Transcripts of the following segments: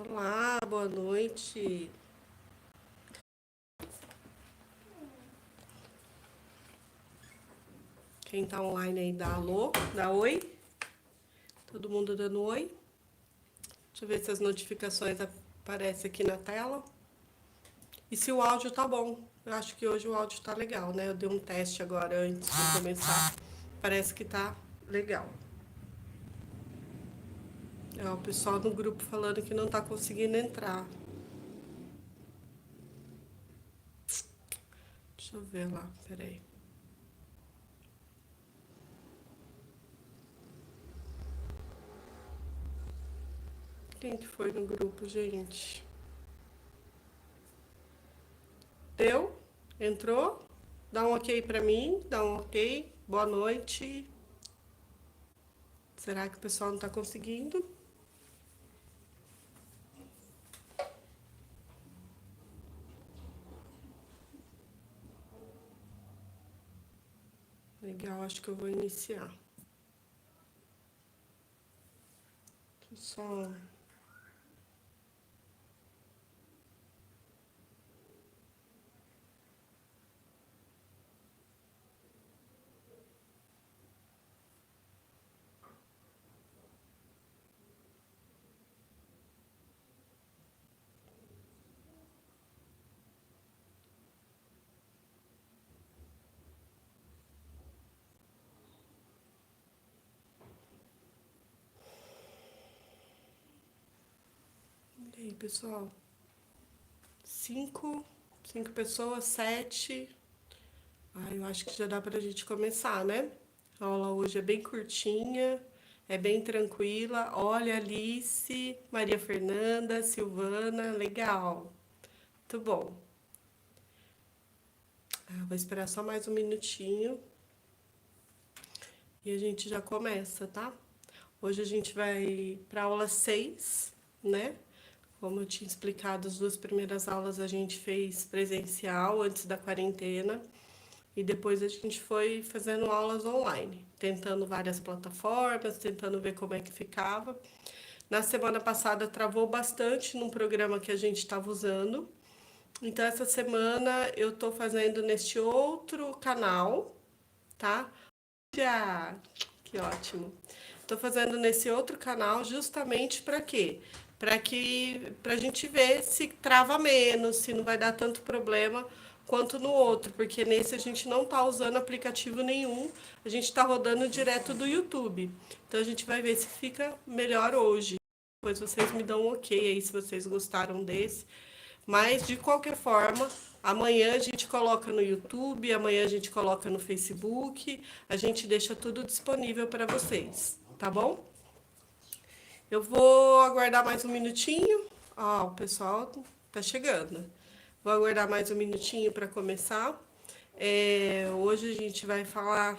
Olá, boa noite. Quem tá online aí, dá alô, dá oi. Todo mundo dando oi. Deixa eu ver se as notificações aparecem aqui na tela. E se o áudio tá bom. Eu acho que hoje o áudio tá legal, né? Eu dei um teste agora antes de começar. Parece que tá legal. É, o pessoal do grupo falando que não tá conseguindo entrar. Deixa eu ver lá, peraí. Quem que foi no grupo, gente? Deu? Entrou? Dá um ok pra mim, dá um ok. Boa noite. Será que o pessoal não tá conseguindo? Legal, acho que eu vou iniciar. Só. E aí, pessoal? Cinco, cinco pessoas, sete. Ah, eu acho que já dá pra gente começar, né? A aula hoje é bem curtinha, é bem tranquila. Olha, Alice, Maria Fernanda, Silvana, legal. Muito bom. Ah, vou esperar só mais um minutinho e a gente já começa, tá? Hoje a gente vai para aula 6, né? Como eu tinha explicado, as duas primeiras aulas a gente fez presencial antes da quarentena e depois a gente foi fazendo aulas online, tentando várias plataformas, tentando ver como é que ficava. Na semana passada travou bastante num programa que a gente estava usando. Então essa semana eu tô fazendo neste outro canal, tá? Já, que ótimo. Tô fazendo nesse outro canal justamente para quê? Para a gente ver se trava menos, se não vai dar tanto problema quanto no outro, porque nesse a gente não tá usando aplicativo nenhum, a gente tá rodando direto do YouTube. Então a gente vai ver se fica melhor hoje. Depois vocês me dão um ok aí se vocês gostaram desse. Mas de qualquer forma, amanhã a gente coloca no YouTube, amanhã a gente coloca no Facebook, a gente deixa tudo disponível para vocês, tá bom? Eu vou aguardar mais um minutinho. Ó, o pessoal tá chegando. Vou aguardar mais um minutinho para começar. Hoje a gente vai falar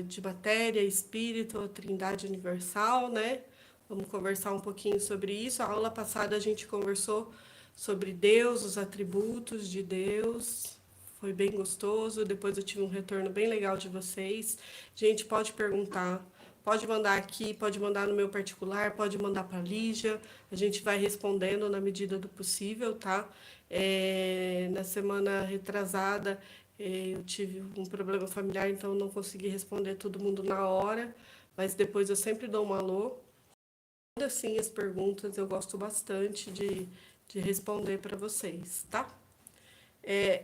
de matéria, espírito, a Trindade Universal, né? Vamos conversar um pouquinho sobre isso. A aula passada a gente conversou sobre Deus, os atributos de Deus. Foi bem gostoso. Depois eu tive um retorno bem legal de vocês. Gente, pode perguntar. Pode mandar aqui, pode mandar no meu particular, pode mandar para a Lígia. A gente vai respondendo na medida do possível, tá? Na semana retrasada, eu tive um problema familiar, então não consegui responder todo mundo na hora. Mas depois eu sempre dou um alô. Assim, as perguntas eu gosto bastante de responder para vocês, tá?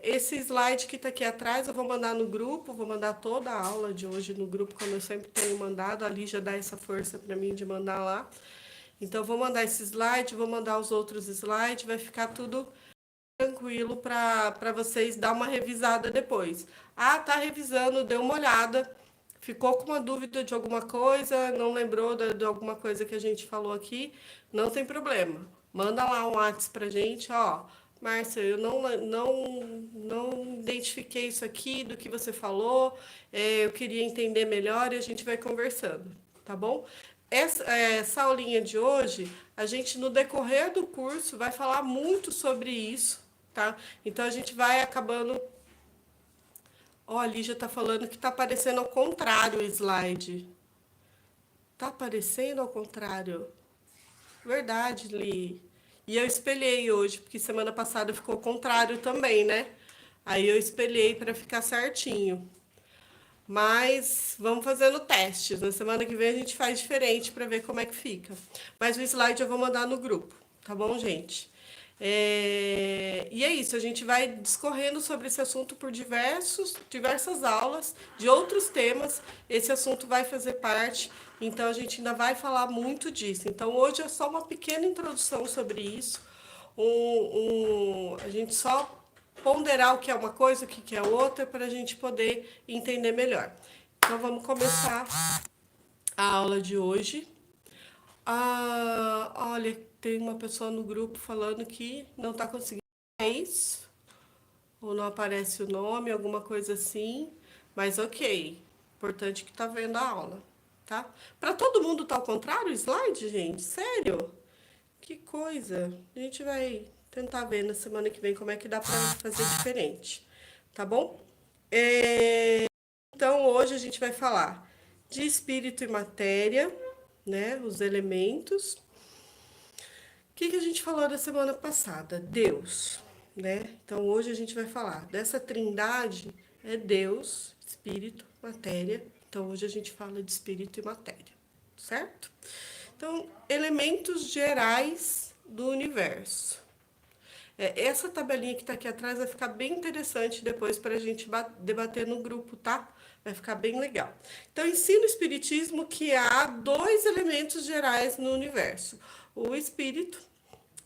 Esse slide que está aqui atrás eu vou mandar no grupo, vou mandar toda a aula de hoje no grupo, como eu sempre tenho mandado. A Lígia dá essa força para mim de mandar lá. Então, vou mandar esse slide, vou mandar os outros slides, vai ficar tudo tranquilo para vocês dar uma revisada depois. Ah, tá revisando, deu uma olhada, ficou com uma dúvida de alguma coisa, não lembrou de alguma coisa que a gente falou aqui, não tem problema. Manda lá um WhatsApp pra gente, ó. Márcia, eu não identifiquei isso aqui do que você falou, eu queria entender melhor e a gente vai conversando, tá bom? Essa aulinha de hoje, a gente no decorrer do curso vai falar muito sobre isso, tá? Então a gente vai acabando. Ó, a Lígia tá falando que tá aparecendo ao contrário o slide. Tá aparecendo ao contrário. Verdade, Li. E eu espelhei hoje, porque semana passada ficou o contrário também, né? Aí eu espelhei para ficar certinho. Mas vamos fazendo testes. Na semana que vem a gente faz diferente para ver como é que fica. Mas o slide eu vou mandar no grupo, tá bom, gente? E é isso, a gente vai discorrendo sobre esse assunto por diversas aulas de outros temas. Esse assunto vai fazer parte, então a gente ainda vai falar muito disso. Então hoje é só uma pequena introdução sobre isso. A gente só ponderar o que é uma coisa, o que é outra, para a gente poder entender melhor. Então vamos começar a aula de hoje. Olha, tem uma pessoa no grupo falando que não está conseguindo. É isso? Ou não aparece o nome, alguma coisa assim. Mas ok. Importante que tá vendo a aula, tá? Para todo mundo tá ao contrário o slide, gente? Sério? Que coisa. A gente vai tentar ver na semana que vem como é que dá para fazer diferente, tá bom? Então hoje a gente vai falar de espírito e matéria, né? Os elementos. O que a gente falou da semana passada? Deus, né? Então hoje a gente vai falar dessa trindade, é Deus, espírito, matéria. Então hoje a gente fala de espírito e matéria, certo? Então, elementos gerais do universo. Essa tabelinha que está aqui atrás vai ficar bem interessante depois para a gente debater no grupo, tá? Vai ficar bem legal. Então, ensina o Espiritismo que há dois elementos gerais no universo: o espírito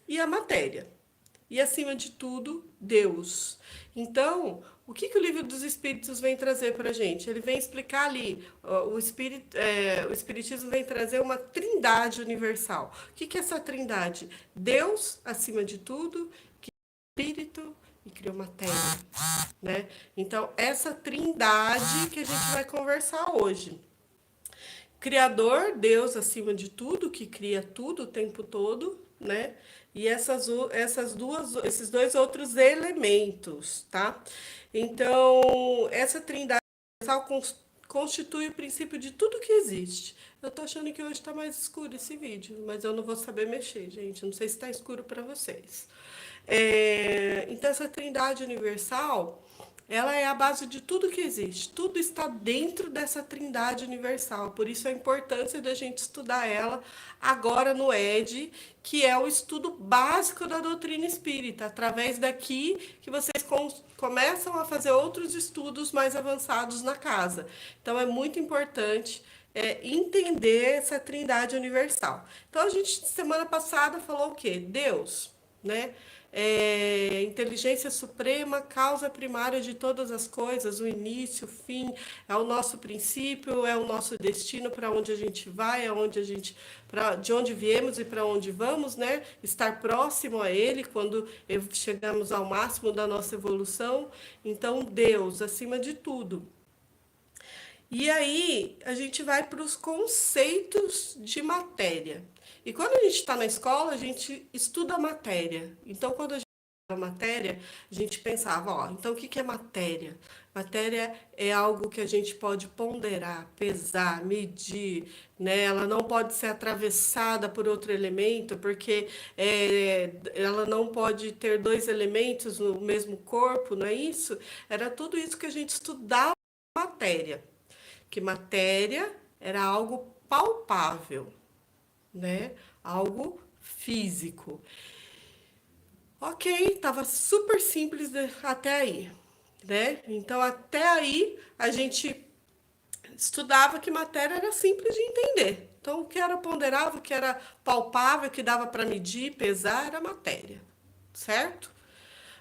e a matéria. E, acima de tudo, Deus. Então, o que o Livro dos Espíritos vem trazer para a gente? Ele vem explicar ali, o Espiritismo vem trazer uma trindade universal. O que é essa trindade? Deus, acima de tudo, que é espírito e criou matéria, né? Então, essa trindade que a gente vai conversar hoje. Criador, Deus acima de tudo, que cria tudo o tempo todo, né? E esses dois outros elementos, tá? Então, essa trindade constitui o princípio de tudo que existe. Eu tô achando que hoje tá mais escuro esse vídeo, mas eu não vou saber mexer, gente. Não sei se tá escuro para vocês. Então, essa trindade universal, ela é a base de tudo que existe. Tudo está dentro dessa trindade universal. Por isso a importância da gente estudar ela agora no ED, que é o estudo básico da doutrina espírita. Através daqui que vocês começam a fazer outros estudos mais avançados na casa. Então é muito importante entender essa trindade universal. Então a gente, semana passada, falou o quê? Deus, né? Inteligência suprema, causa primária de todas as coisas, o início, o fim, é o nosso princípio, é o nosso destino, para onde a gente vai, de onde viemos e para onde vamos, né? Estar próximo a Ele quando chegamos ao máximo da nossa evolução. Então, Deus, acima de tudo. E aí, a gente vai para os conceitos de matéria. E quando a gente está na escola, a gente estuda a matéria. Então, quando a gente estuda a matéria, a gente pensava, ó, então o que é matéria? Matéria é algo que a gente pode ponderar, pesar, medir, né? Ela não pode ser atravessada por outro elemento, porque ela não pode ter dois elementos no mesmo corpo, não é isso? Era tudo isso que a gente estudava na matéria. Que matéria era algo palpável, né? Algo físico. Ok, estava super simples até aí, né? Então, até aí, a gente estudava que matéria era simples de entender. Então, o que era ponderável, o que era palpável, o que dava para medir, pesar, era matéria, certo?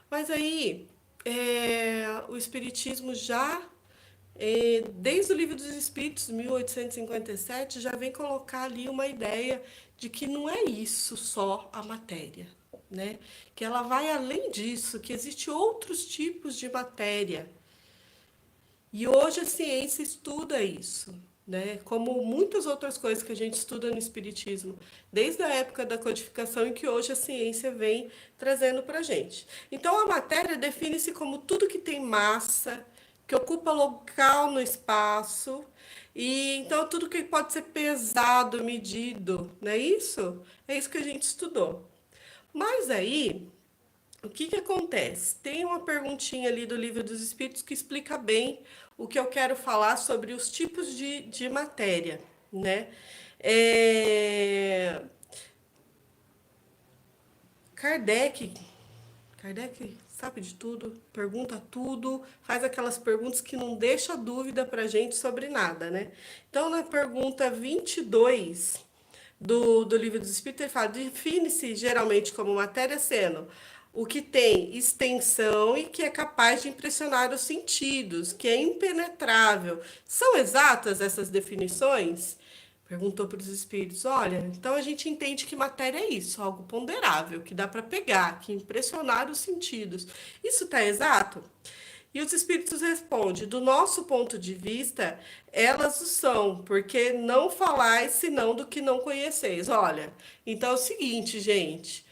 Mas aí, o Espiritismo já desde o Livro dos Espíritos, 1857, já vem colocar ali uma ideia de que não é isso só a matéria, né? Que ela vai além disso, que existem outros tipos de matéria. E hoje a ciência estuda isso, né? Como muitas outras coisas que a gente estuda no Espiritismo, desde a época da codificação e que hoje a ciência vem trazendo para a gente. Então, a matéria define-se como tudo que tem massa, que ocupa local no espaço, E então tudo que pode ser pesado, medido, não é isso? É isso que a gente estudou. Mas aí, o que que acontece? Tem uma perguntinha ali do Livro dos Espíritos que explica bem o que eu quero falar sobre os tipos de matéria, né? É... Kardec, Kardec sabe de tudo, pergunta tudo, faz aquelas perguntas que não deixa dúvida pra gente sobre nada, né? Então, na pergunta 22 do Livro dos Espíritos, ele fala: define-se geralmente como matéria sendo o que tem extensão e que é capaz de impressionar os sentidos, que é impenetrável. São exatas essas definições? Perguntou para os espíritos. Olha, então a gente entende que matéria é isso, algo ponderável, que dá para pegar, que impressionar os sentidos. Isso está exato? E os espíritos respondem: do nosso ponto de vista, elas o são, porque não falais senão do que não conheceis. Olha, então é o seguinte, gente.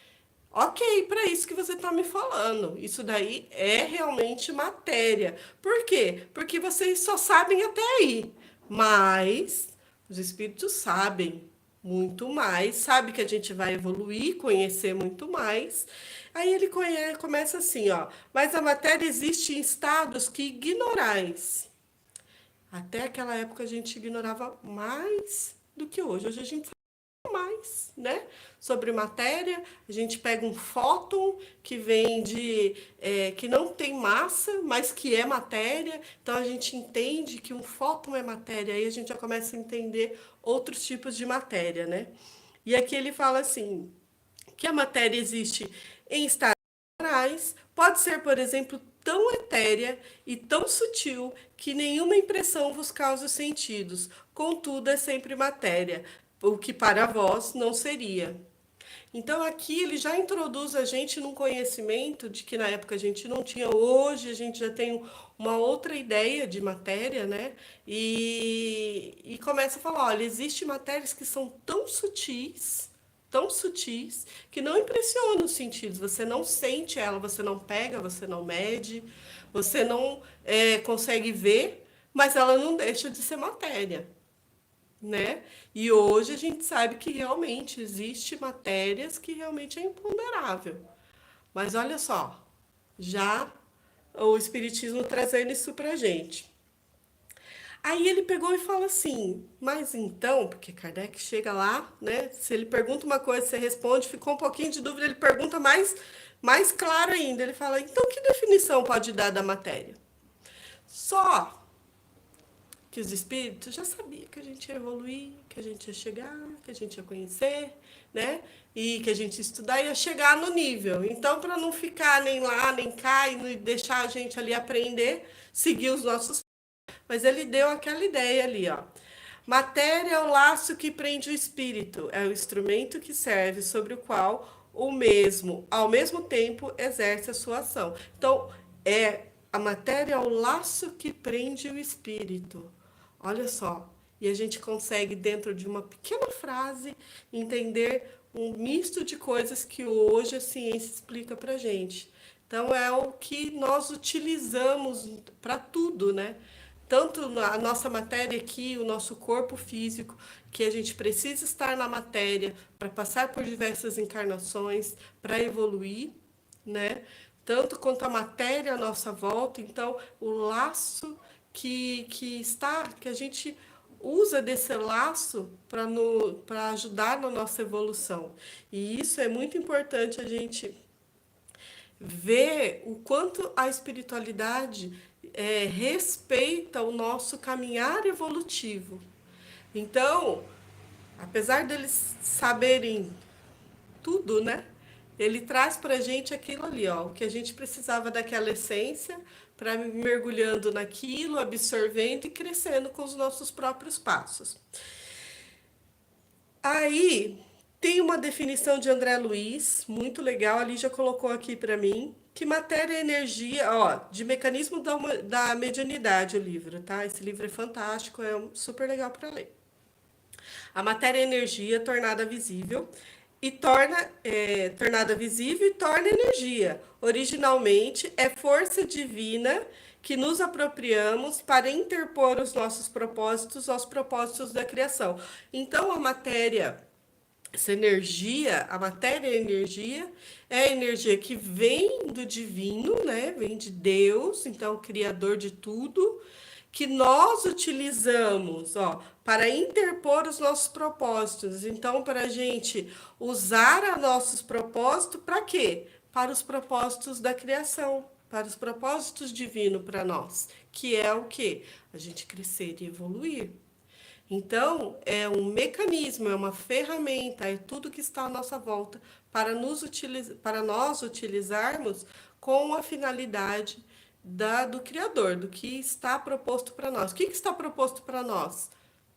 Ok, para isso que você está me falando. Isso daí é realmente matéria. Por quê? Porque vocês só sabem até aí. Mas os espíritos sabem muito mais, sabe que a gente vai evoluir, conhecer muito mais. Aí ele começa assim, ó. Mas a matéria existe em estados que ignorais. Até aquela época a gente ignorava mais do que hoje. Hoje a gente mais, né? Sobre matéria, a gente pega um fóton que vem que não tem massa, mas que é matéria. Então a gente entende que um fóton é matéria. Aí a gente já começa a entender outros tipos de matéria, né? E aqui ele fala assim que a matéria existe em estados minerais, pode ser, por exemplo, tão etérea e tão sutil que nenhuma impressão vos causa os sentidos, contudo é sempre matéria, o que para vós não seria. Então aqui ele já introduz a gente num conhecimento de que na época a gente não tinha, hoje a gente já tem uma outra ideia de matéria, né? E começa a falar, olha, existem matérias que são tão sutis, que não impressionam os sentidos. Você não sente ela, você não pega, você não mede, você não consegue ver, mas ela não deixa de ser matéria, né? E hoje a gente sabe que realmente existe matérias que realmente é imponderável. Mas olha só, já o Espiritismo trazendo isso pra gente. Aí ele pegou e fala assim, mas então, porque Kardec chega lá, né? Se ele pergunta uma coisa, você responde, ficou um pouquinho de dúvida, ele pergunta mais claro ainda. Ele fala, então que definição pode dar da matéria? Só que os espíritos já sabiam que a gente ia evoluir, que a gente ia chegar, que a gente ia conhecer, né? E que a gente ia estudar e ia chegar no nível. Então, para não ficar nem lá, nem cá e deixar a gente ali aprender, seguir os nossos. Mas ele deu aquela ideia ali, ó. Matéria é o laço que prende o espírito, é o instrumento que serve sobre o qual o mesmo, ao mesmo tempo, exerce a sua ação. Então, a matéria é o laço que prende o espírito. Olha só, e a gente consegue, dentro de uma pequena frase, entender um misto de coisas que hoje a ciência explica pra gente. Então, é o que nós utilizamos para tudo, né? Tanto a nossa matéria aqui, o nosso corpo físico, que a gente precisa estar na matéria para passar por diversas encarnações, para evoluir, né? Tanto quanto a matéria à nossa volta, então o laço que a gente usa desse laço para ajudar na nossa evolução. E isso é muito importante a gente ver o quanto a espiritualidade respeita o nosso caminhar evolutivo. Então, apesar deles saberem tudo, né? Ele traz para a gente aquilo ali, ó, o que a gente precisava daquela essência para mergulhando naquilo, absorvendo e crescendo com os nossos próprios passos. Aí tem uma definição de André Luiz, muito legal, ali já colocou aqui para mim, que matéria é energia, ó, de mecanismo da mediunidade, o livro, tá? Esse livro é fantástico, é super legal para ler. A matéria é energia tornada visível e tornada visível e torna energia. Originalmente é força divina que nos apropriamos para interpor os nossos propósitos aos propósitos da criação. Então, a matéria, essa energia, a matéria e a energia, é a energia que vem do divino, né? Vem de Deus, então, o criador de tudo, que nós utilizamos, ó, para interpor os nossos propósitos. Então, para a gente usar a nossos propósitos, para quê? Para os propósitos da criação, para os propósitos divinos para nós, que é o quê? A gente crescer e evoluir. Então, é um mecanismo, é uma ferramenta, é tudo que está à nossa volta para, para nós utilizarmos com a finalidade do Criador, do que está proposto para nós. O que está proposto para nós?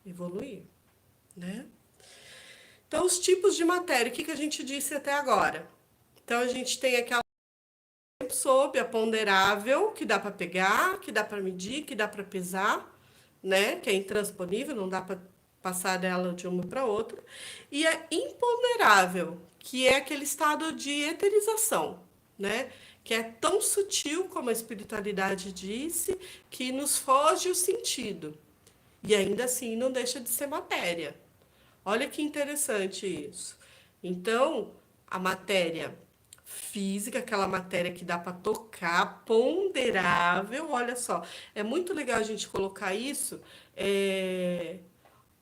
Evoluir, né? Então, os tipos de matéria, o que a gente disse até agora? Então, a gente tem aquela sob a ponderável, que dá para pegar, que dá para medir, que dá para pesar, né? Que é intransponível, não dá para passar dela de uma para outra. E é imponderável, que é aquele estado de eterização, né? Que é tão sutil, como a espiritualidade disse, que nos foge o sentido. E ainda assim não deixa de ser matéria. Olha que interessante isso. Então, a matéria física, aquela matéria que dá para tocar, ponderável, olha só. É muito legal a gente colocar isso.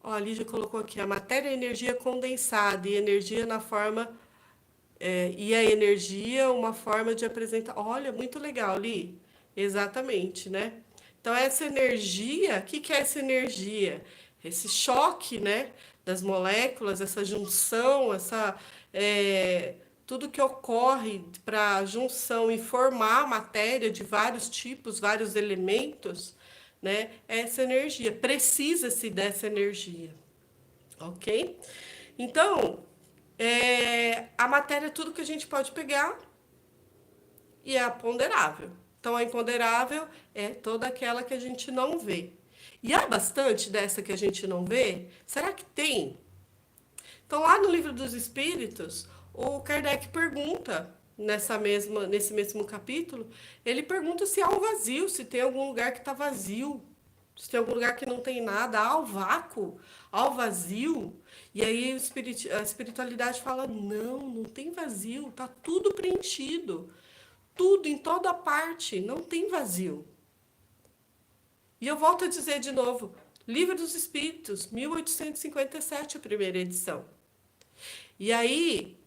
Ó, a Lígia colocou aqui, a matéria é energia condensada e energia na forma. E a energia, uma forma de apresentar. Olha, muito legal, Li. Exatamente, né? Então, essa energia, o que é essa energia? Esse choque, né? Das moléculas, essa junção, tudo que ocorre para a junção e formar matéria de vários tipos, vários elementos, né? Essa energia, precisa-se dessa energia, ok? Então, a matéria é tudo que a gente pode pegar e é a ponderável. Então, a imponderável é toda aquela que a gente não vê. E há bastante dessa que a gente não vê? Será que tem? Então, lá no Livro dos Espíritos, o Kardec pergunta, nesse mesmo capítulo, ele pergunta se há um vazio, se tem algum lugar que está vazio, se tem algum lugar que não tem nada, há o vácuo, há o vazio. E aí a espiritualidade fala, não tem vazio, está tudo preenchido. Tudo, em toda parte, não tem vazio. E eu volto a dizer de novo, Livro dos Espíritos, 1857, a primeira edição. E aí,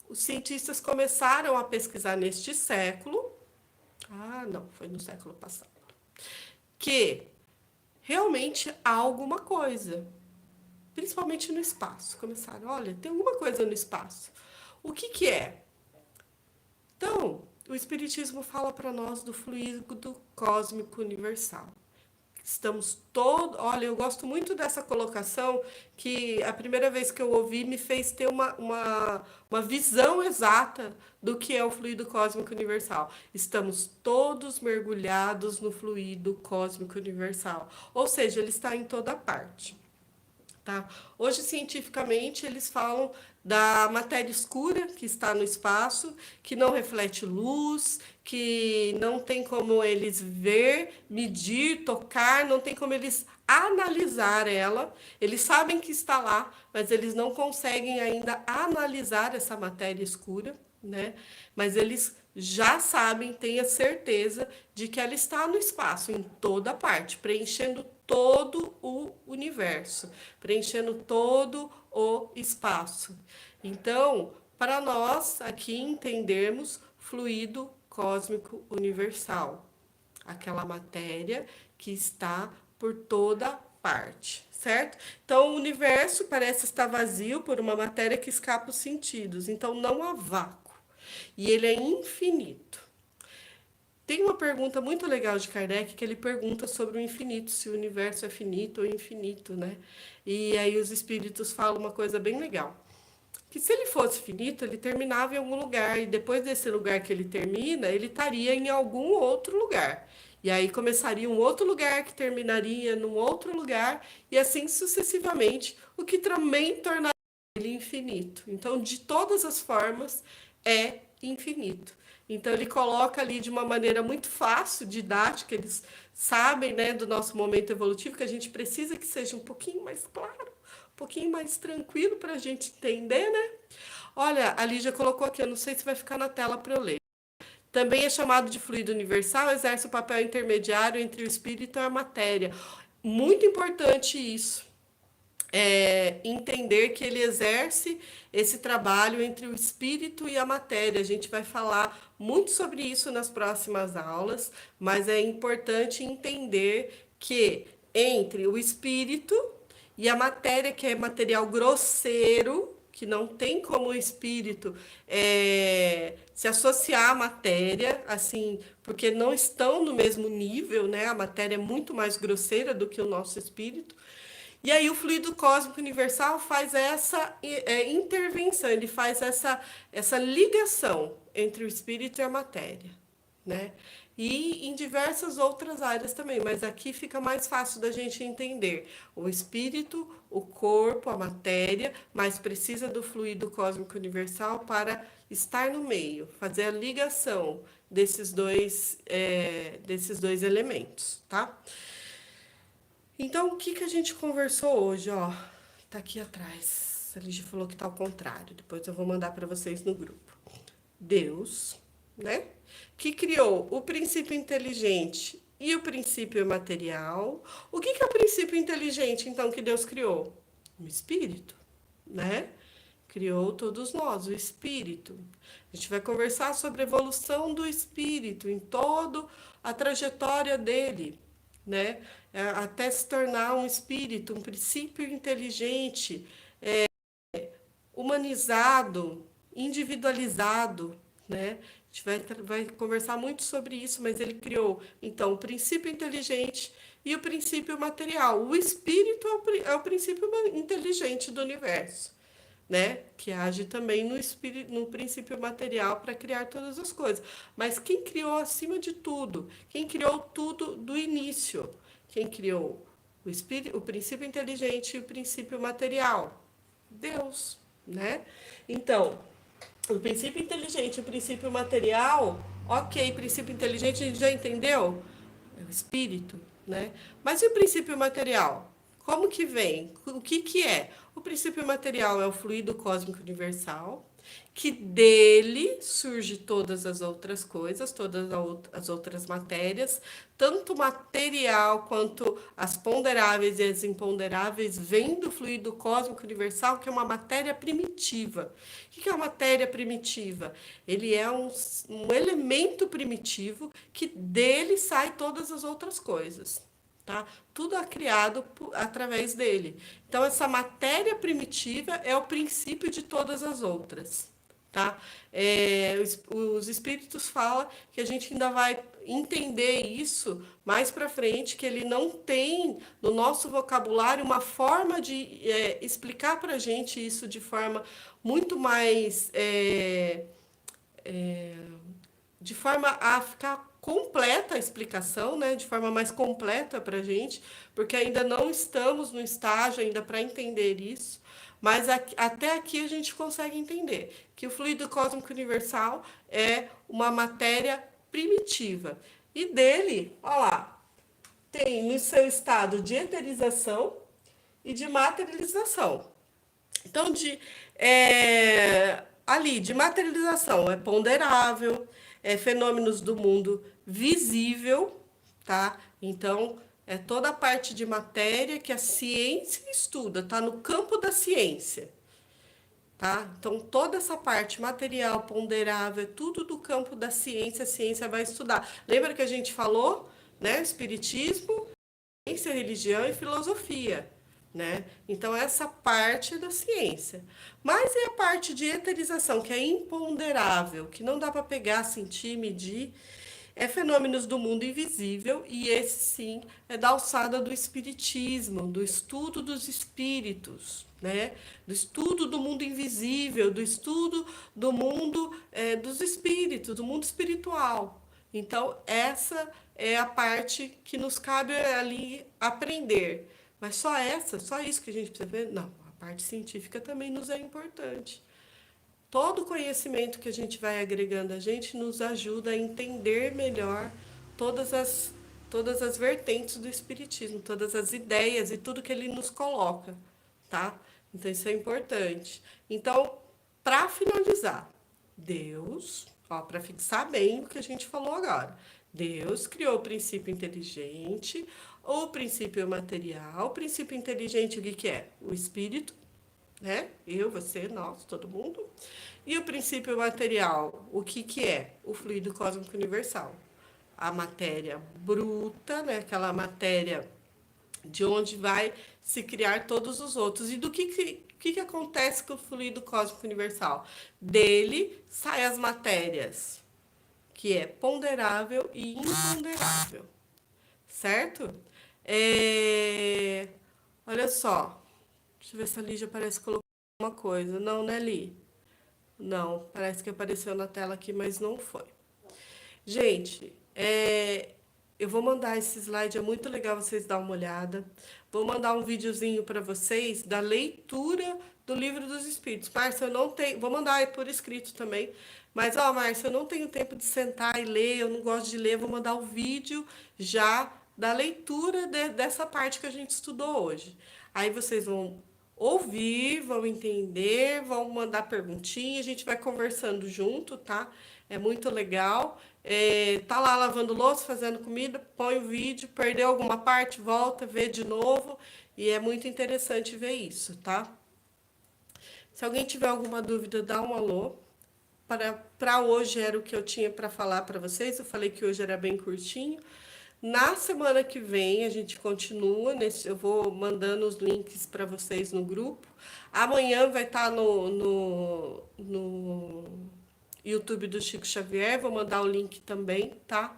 os cientistas começaram a pesquisar neste século, não, foi no século passado, que realmente há alguma coisa, principalmente no espaço. Começaram, olha, tem alguma coisa no espaço. O que é? Então, o Espiritismo fala para nós do fluido cósmico universal. Estamos todos... Olha, eu gosto muito dessa colocação, que a primeira vez que eu ouvi me fez ter uma visão exata do que é o fluido cósmico universal. Estamos todos mergulhados no fluido cósmico universal. Ou seja, ele está em toda parte. Tá? Hoje, cientificamente, eles falam da matéria escura que está no espaço, que não reflete luz, que não tem como eles ver, medir, tocar, não tem como eles analisar ela. Eles sabem que está lá, mas eles não conseguem ainda analisar essa matéria escura, né? Mas eles já sabem, têm a certeza de que ela está no espaço, em toda parte, preenchendo todo o universo, preenchendo todo o espaço. Então, para nós aqui entendermos fluido cósmico universal, aquela matéria que está por toda parte, certo? Então, o universo parece estar vazio por uma matéria que escapa os sentidos, então não há vácuo, e ele é infinito. Tem uma pergunta muito legal de Kardec, que ele pergunta sobre o infinito, se o universo é finito ou infinito, né? E aí os espíritos falam uma coisa bem legal, que se ele fosse finito, ele terminava em algum lugar, e depois desse lugar que ele termina, ele estaria em algum outro lugar. E aí começaria um outro lugar que terminaria num outro lugar, e assim sucessivamente, o que também tornaria ele infinito. Então, de todas as formas, é infinito. Então ele coloca ali de uma maneira muito fácil, didática, eles sabem, né, do nosso momento evolutivo, que a gente precisa que seja um pouquinho mais claro, um pouquinho mais tranquilo para a gente entender, né? Olha, a Lígia colocou aqui, eu não sei se vai ficar na tela para eu ler. Também é chamado de fluido universal, exerce o papel intermediário entre o espírito e a matéria. Muito importante isso. Entender que ele exerce esse trabalho entre o espírito e a matéria. A gente vai falar muito sobre isso nas próximas aulas, mas é importante entender que entre o espírito e a matéria, que é material grosseiro, que não tem como o espírito se associar à matéria, assim, porque não estão no mesmo nível, né? A matéria é muito mais grosseira do que o nosso espírito. E aí o fluido cósmico universal faz essa intervenção, ele faz essa ligação entre o espírito e a matéria, né? E em diversas outras áreas também, mas aqui fica mais fácil da gente entender o espírito, o corpo, a matéria, mas precisa do fluido cósmico universal para estar no meio, fazer a ligação desses dois elementos, tá? Então, o que que a gente conversou hoje, ó? Tá aqui atrás. A Lígia falou que tá ao contrário. Depois eu vou mandar para vocês no grupo. Deus, né? Que criou o princípio inteligente e o princípio material. O que que é o princípio inteligente, então, que Deus criou? O espírito, né? Criou todos nós, o espírito. A gente vai conversar sobre a evolução do espírito em toda a trajetória dele, né? Até se tornar um espírito, um princípio inteligente, humanizado, individualizado, né? A gente vai conversar muito sobre isso, mas ele criou, então, o princípio inteligente e o princípio material. O espírito é o princípio inteligente do universo, né? Que age também no espírito, no princípio material para criar todas as coisas. Mas quem criou acima de tudo? Quem criou tudo do início? Quem criou o espírito, o princípio inteligente e o princípio material? Deus, né? Então, o princípio inteligente e o princípio material, ok, princípio inteligente a gente já entendeu? É o espírito, né? Mas e o princípio material? Como que vem? O que que é? O princípio material é o fluido cósmico universal, que dele surge todas as outras coisas, todas as outras matérias, tanto material quanto as ponderáveis e as imponderáveis, vêm do fluido cósmico universal, que é uma matéria primitiva. O que é a matéria primitiva? Ele é um elemento primitivo que dele sai todas as outras coisas. Tá? Tudo é criado através dele. Então, essa matéria primitiva é o princípio de todas as outras. Tá? Os espíritos falam que a gente ainda vai entender isso mais para frente, que ele não tem no nosso vocabulário uma forma de explicar para a gente isso de forma muito mais de forma a ficar completa a explicação, né? De forma mais completa para a gente, porque ainda não estamos no estágio ainda para entender isso, mas até aqui a gente consegue entender que o fluido cósmico universal é uma matéria primitiva. E dele, olha lá, tem no seu estado de eterização e de materialização. Então, ali, de materialização, é ponderável, é fenômenos do mundo visível, tá? Então, é toda a parte de matéria que a ciência estuda, tá no campo da ciência, tá? Então, toda essa parte material, ponderável, é tudo do campo da ciência, a ciência vai estudar. Lembra que a gente falou, né? Espiritismo, ciência, religião e filosofia, né? Então, essa parte é da ciência. Mas é a parte de eterização, que é imponderável, que não dá para pegar, sentir, medir, é fenômenos do mundo invisível, e esse sim é da alçada do espiritismo, do estudo dos espíritos, né? Do estudo do mundo invisível, do estudo do mundo dos espíritos, do mundo espiritual. Então, essa é a parte que nos cabe ali aprender. Mas só isso que a gente precisa ver? Não, a parte científica também nos é importante. Todo conhecimento que a gente vai agregando a gente nos ajuda a entender melhor todas as, todas as vertentes do Espiritismo, todas as ideias e tudo que ele nos coloca, tá? Então isso é importante. Então, para finalizar, Deus, ó, para fixar bem o que a gente falou agora. Deus criou o princípio inteligente, o princípio material. O princípio inteligente, o que que é? O espírito, né? Eu, você, nós, todo mundo. E o princípio material, o que que é? O fluido cósmico universal. A matéria bruta, né? Aquela matéria de onde vai se criar todos os outros. E do que acontece com o fluido cósmico universal? Dele saem as matérias, que é ponderável e imponderável, certo? Olha só, deixa eu ver se a Lígia parece que colocou uma coisa. Não, né, Li? Não, parece que apareceu na tela aqui, mas não foi. Gente, eu vou mandar esse slide, é muito legal vocês dar uma olhada. Vou mandar um videozinho para vocês da leitura do Livro dos Espíritos. Márcia, eu não tenho, vou mandar por escrito também. Mas, ó, Márcia, eu não tenho tempo de sentar e ler, eu não gosto de ler, vou mandar o vídeo já da leitura dessa parte que a gente estudou hoje. Aí vocês vão ouvir, vão entender, vão mandar perguntinha, a gente vai conversando junto, tá? É muito legal. Tá lá lavando louça, fazendo comida, põe o vídeo, perdeu alguma parte, volta, vê de novo, e é muito interessante ver isso, tá? Se alguém tiver alguma dúvida, dá um alô. Para hoje era o que eu tinha para falar para vocês. Eu falei que hoje era bem curtinho. Na semana que vem a gente continua. Eu vou mandando os links para vocês no grupo. Amanhã vai estar no YouTube do Chico Xavier. Vou mandar o link também, tá?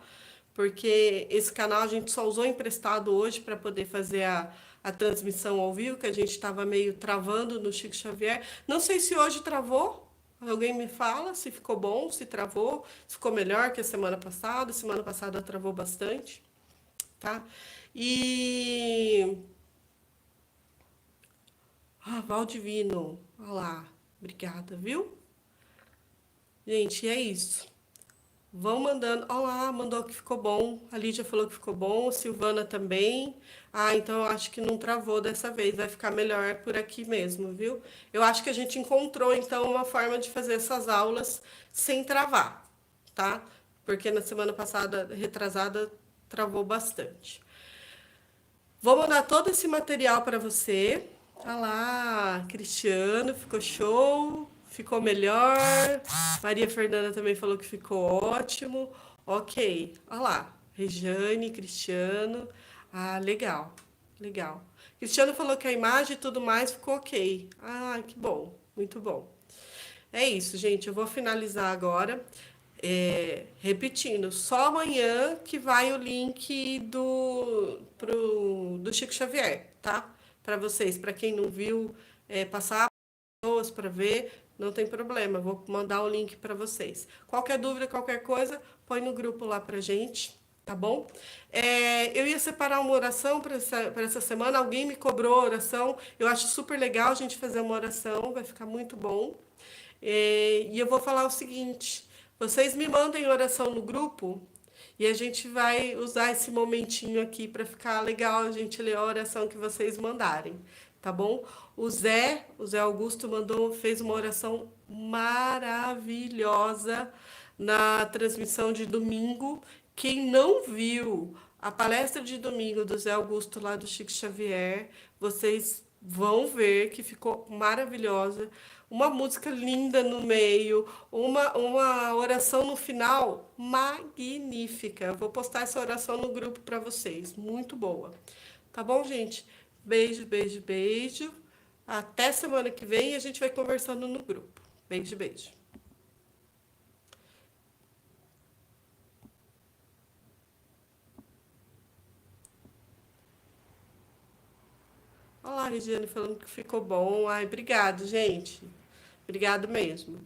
Porque esse canal a gente só usou emprestado hoje para poder fazer a transmissão ao vivo, que a gente estava meio travando no Chico Xavier. Não sei se hoje travou. Alguém me fala se ficou bom, se travou, se ficou melhor que a semana passada. Semana passada travou bastante, tá? E. Ah, Valdivino, olha lá. Obrigada, viu? Gente, é isso. Vão mandando. Olá, mandou que ficou bom. A Lídia falou que ficou bom. A Silvana também. Ah, então eu acho que não travou dessa vez. Vai ficar melhor por aqui mesmo, viu? Eu acho que a gente encontrou, então, uma forma de fazer essas aulas sem travar, tá? Porque na semana passada, retrasada, travou bastante. Vou mandar todo esse material para você. Olha lá, Cristiano, ficou show, ficou melhor. Maria Fernanda também falou que ficou ótimo. Ok, olha lá, Rejane, Cristiano. Ah, legal, legal. Cristiano falou que a imagem e tudo mais ficou ok. Ah, que bom, muito bom. É isso, gente. Eu vou finalizar agora. Repetindo, só amanhã que vai o link do Chico Xavier, tá? Para vocês, para quem não viu, passar pessoas para ver, não tem problema. Vou mandar o link para vocês. Qualquer dúvida, qualquer coisa, põe no grupo lá pra gente, tá bom? Eu ia separar uma oração para essa semana. Alguém me cobrou oração. Eu acho super legal a gente fazer uma oração, vai ficar muito bom. E eu vou falar o seguinte: vocês me mandem oração no grupo e a gente vai usar esse momentinho aqui para ficar legal a gente ler a oração que vocês mandarem, tá bom? O Zé Augusto fez uma oração maravilhosa na transmissão de domingo. Quem não viu a palestra de domingo do Zé Augusto lá do Chico Xavier, vocês vão ver que ficou maravilhosa. Uma música linda no meio, uma oração no final magnífica. Eu vou postar essa oração no grupo para vocês, muito boa. Tá bom, gente? Beijo, beijo, beijo. Até semana que vem e a gente vai conversando no grupo. Beijo, beijo. Olá, Regiane falando que ficou bom. Ai, obrigado, gente. Obrigado mesmo.